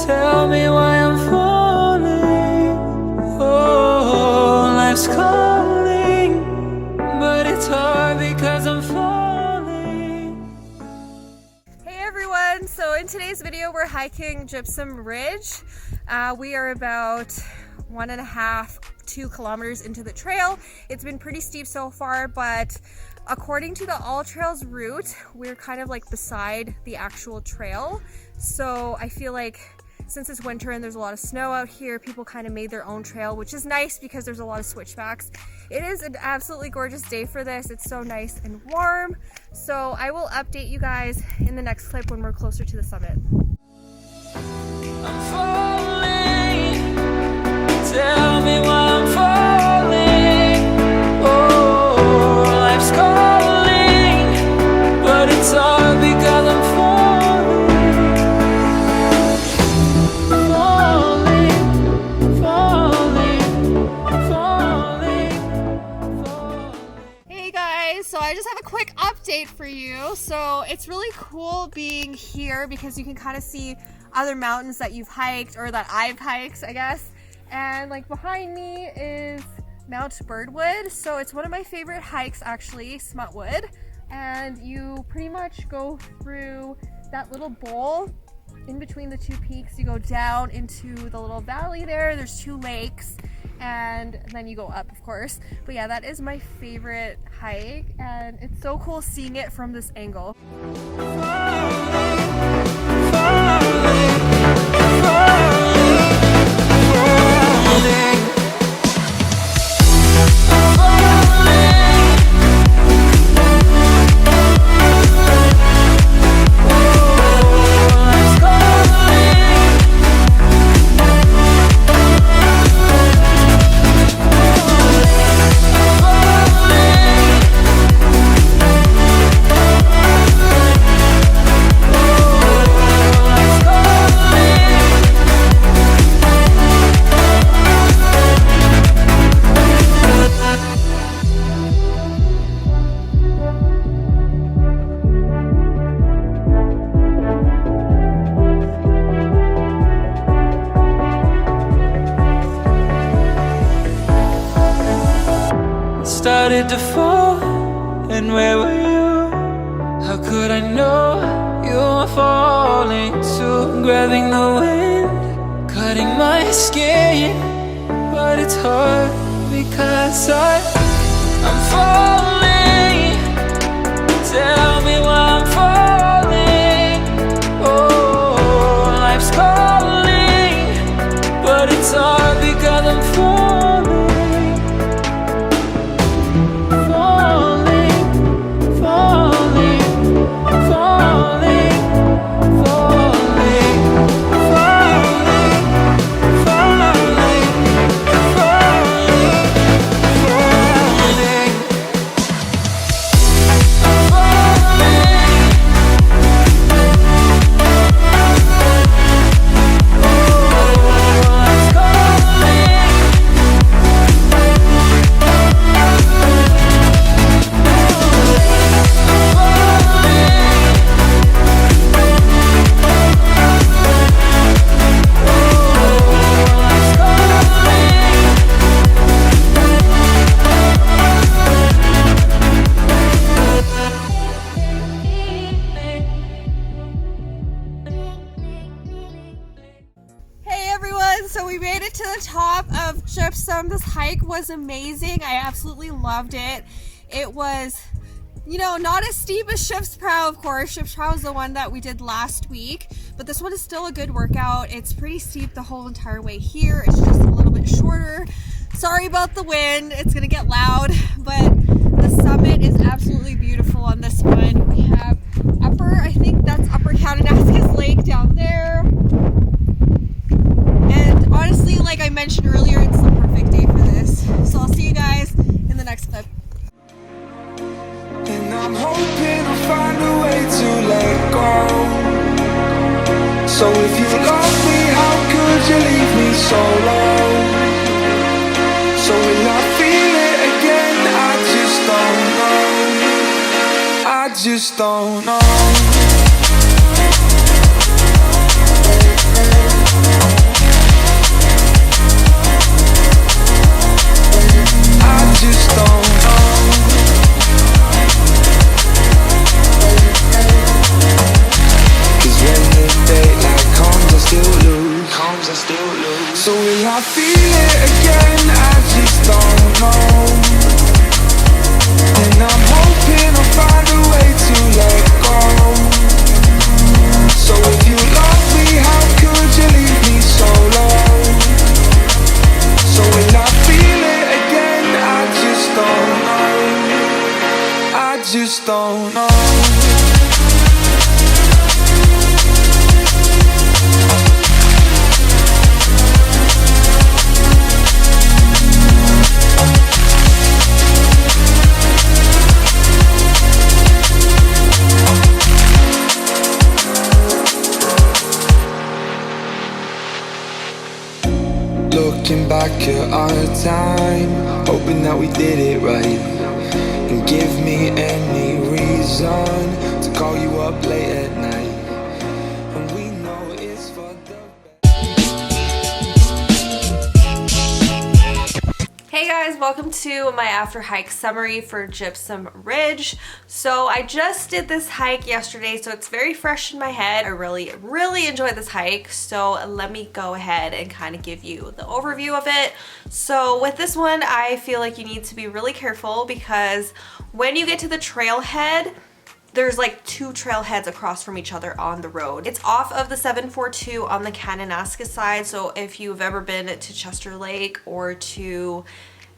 Tell me why I'm falling. Oh, life's calling, but it's hard because I'm falling. Hey everyone, so in today's video we're hiking Gypsum Ridge. We are about 1.5–2 kilometers into the trail. It's been pretty steep so far, but according to the All Trails route, we're kind of like beside the actual trail. So I feel like since it's winter and there's a lot of snow out here, people kind of made their own trail, which is nice because there's a lot of switchbacks. It is an absolutely gorgeous day for this. It's so nice and warm. So I will update you guys in the next clip when we're closer to the summit. I'm falling. Tell me why I'm falling. Oh, life's calling, but it's hard because I'm falling. So I just have a quick update for you. So it's really cool being here because you can kind of see other mountains that you've hiked or that I've hiked, I guess. And like behind me is Mount Birdwood. So it's one of my favorite hikes actually, Smutwood. And you pretty much go through that little bowl in between the two peaks. You go down into the little valley there. There's 2 lakes. And then you go up, of course. But yeah, that is my favorite hike, and it's so cool seeing it from this angle. Started to fall, and where were you? How could I know you were falling too? Grabbing the wind, cutting my skin, but it's hard because I'm falling. Tell me why I'm falling. Oh, life's calling, but it's hard because I'm falling. So we made it to the top of Gypsum. This hike was amazing. I absolutely loved it. It was, you know, not as steep as Ship's Prow, of course. Ship's Prow is the one that we did last week, but this one is still a good workout. It's pretty steep the whole entire way here. It's just a little bit shorter. Sorry about the wind. It's gonna get loud, but the summit is absolutely beautiful on this one. We have I think that's upper Kananaskis Lake down there. And honestly, like I mentioned earlier, it's the perfect day for this. So I'll see you guys in the next clip. And I'm hoping I'll find a way to let go. So if you love me, how could you leave me so low? So will I feel it again? I just don't know. I just don't know. I feel it again, I just don't know. And I'm hoping I'll find a way to let go. So if you love me, how could you leave me so low? So when I feel it again, I just don't know. I just don't know. Looking back at our time, hoping that we did it right. And give me any reason to call you up late at night. And we know it's for the Hey guys, welcome to my after hike summary for Gypsum Ridge. So I just did this hike yesterday, so it's very fresh in my head. I really enjoyed this hike, so let me go ahead and kind of give you the overview of it. So with this one, I feel like you need to be really careful because when you get to the trailhead, there's like two trailheads across from each other on the road. It's off of the 742 on the Kananaskis side, so if you've ever been to Chester Lake or to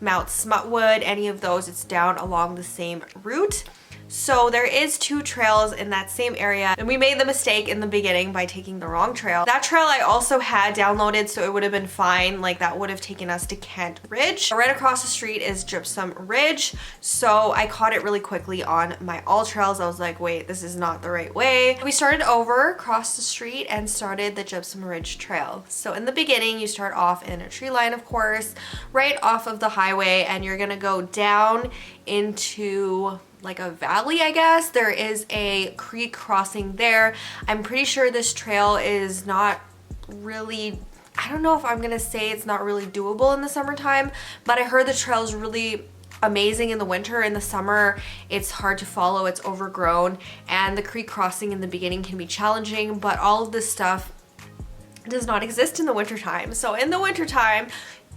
Mount Smutwood, any of those, it's down along the same route. So there is two trails in that same area, and we made the mistake in the beginning by taking the wrong trail. That trail I also had downloaded, so it would have been fine. Like that would have taken us to Kent Ridge. Right across the street is Gypsum Ridge, so I caught it really quickly on my all trails. I was like, wait, this is not the right way. We started over across the street and started the Gypsum Ridge Trail. So in the beginning, you start off in a tree line, of course, right off of the highway, and you're gonna go down into like a valley, I guess. There is a creek crossing there. I'm pretty sure this trail is not really, I don't know if I'm gonna say it's not really doable in the summertime, but I heard the trail is really amazing in the winter. In the summer, it's hard to follow, it's overgrown, and the creek crossing in the beginning can be challenging, but all of this stuff does not exist in the wintertime. So in the wintertime,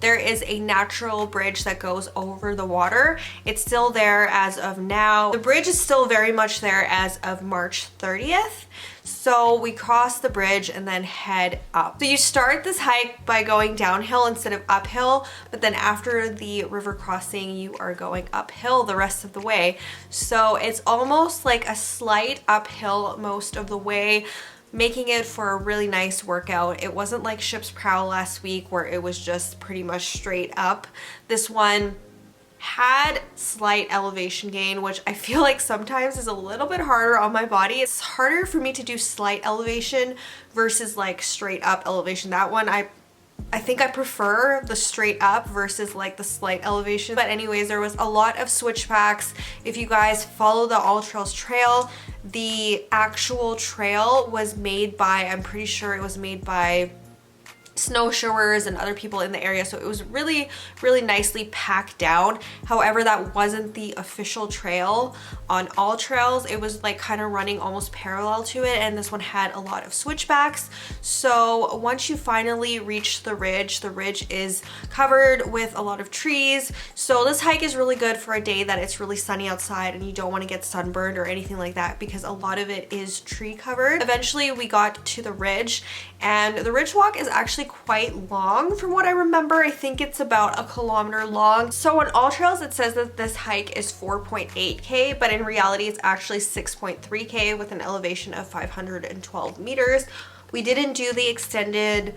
there is a natural bridge that goes over the water. It's still there as of now. The bridge is still very much there as of March 30th. So we cross the bridge and then head up. So you start this hike by going downhill instead of uphill, but then after the river crossing, you are going uphill the rest of the way. So it's almost like a slight uphill most of the way, making it for a really nice workout. It wasn't like Ship's Prow last week where it was just pretty much straight up. This one had slight elevation gain, which I feel like sometimes is a little bit harder on my body. It's harder for me to do slight elevation versus like straight up elevation. That one I think I prefer the straight up versus like the slight elevation. But anyways, there was a lot of switchbacks. If you guys follow the All Trails Trail, the actual trail was made by, I'm pretty sure it was made by snowshoers and other people in the area, so it was really nicely packed down. However, that wasn't the official trail on All Trails. It was like kind of running almost parallel to it, and this one had a lot of switchbacks. So once you finally reach the ridge is covered with a lot of trees. So this hike is really good for a day that it's really sunny outside and you don't want to get sunburned or anything like that, because a lot of it is tree covered. Eventually we got to the ridge, and the ridge walk is actually quite long from what I remember. I think it's about 1 kilometer long. So on All Trails it says that this hike is 4.8k, but in reality it's actually 6.3k with an elevation of 512 meters. We didn't do the extended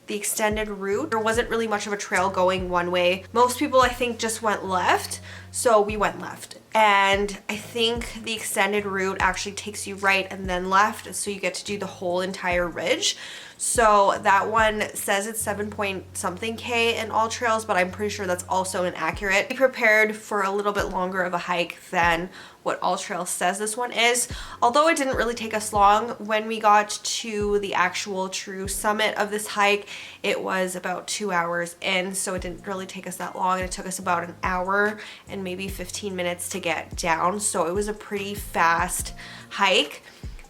route. There wasn't really much of a trail going one way. Most people I think just went left, so we went left. And I think the extended route actually takes you right and then left, so you get to do the whole entire ridge. So that one says it's 7 point something K in All Trails, but I'm pretty sure that's also inaccurate. Be prepared for a little bit longer of a hike than what All Trails says this one is. Although it didn't really take us long, when we got to the actual true summit of this hike, it was about 2 hours in, so it didn't really take us that long. It took us about an hour and maybe 15 minutes to get down, so it was a pretty fast hike.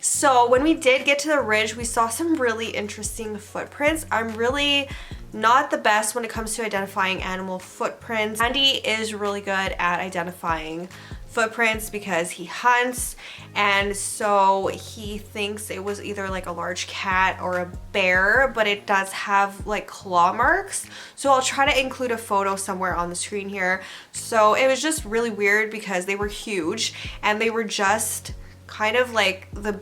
So when we did get to the ridge, we saw some really interesting footprints. I'm really not the best when it comes to identifying animal footprints. Andy is really good at identifying footprints because he hunts, and so he thinks it was either like a large cat or a bear, but it does have like claw marks. So I'll try to include a photo somewhere on the screen here. So it was just really weird because they were huge and they were just kind of like the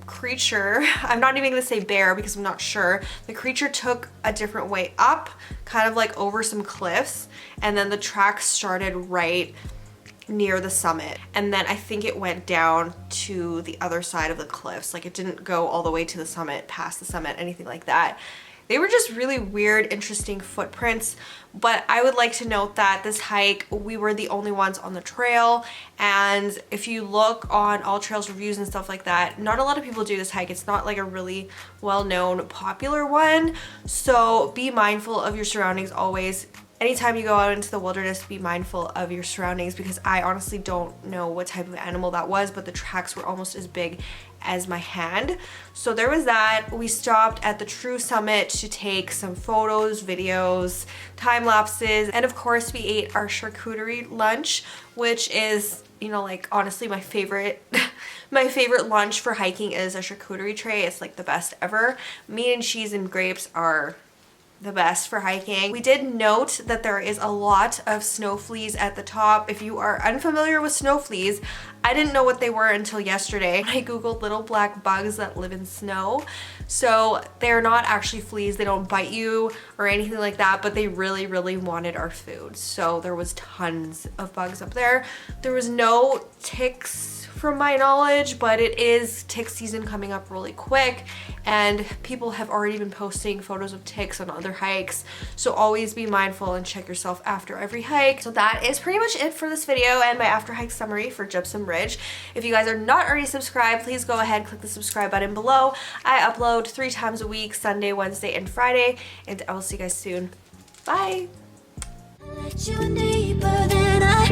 creature, I'm not even gonna say bear because I'm not sure, the creature took a different way up, kind of like over some cliffs, and then the track started right near the summit, and then I think it went down to the other side of the cliffs. Like, it didn't go all the way to the summit, past the summit, anything like that. They were just really weird, interesting footprints, but I would like to note that this hike, we were the only ones on the trail, and if you look on All Trails reviews and stuff like that, not a lot of people do this hike. It's not like a really well-known, popular one, so be mindful of your surroundings always. Anytime you go out into the wilderness, be mindful of your surroundings, because I honestly don't know what type of animal that was, but the tracks were almost as big as my hand. So there was that. We stopped at the true summit to take some photos, videos, time lapses, and of course we ate our charcuterie lunch, which is, you know, like honestly my favorite my favorite lunch for hiking is a charcuterie tray. It's like the best ever. Meat and cheese and grapes are the best for hiking. We did note that there is a lot of snow fleas at the top. If you are unfamiliar with snow fleas, I didn't know what they were until yesterday. I googled little black bugs that live in snow. So they're not actually fleas, they don't bite you or anything like that, but they really, really wanted our food. So there was tons of bugs up there. There was no ticks from my knowledge, but it is tick season coming up really quick, and people have already been posting photos of ticks on other hikes, so always be mindful and check yourself after every hike. So that is pretty much it for this video and my after hike summary for Gypsum Ridge. If you guys are not already subscribed, please go ahead, click the subscribe button below. I upload 3 times a week, Sunday, Wednesday, and Friday, and I will see you guys soon. Bye! Let you deeper than I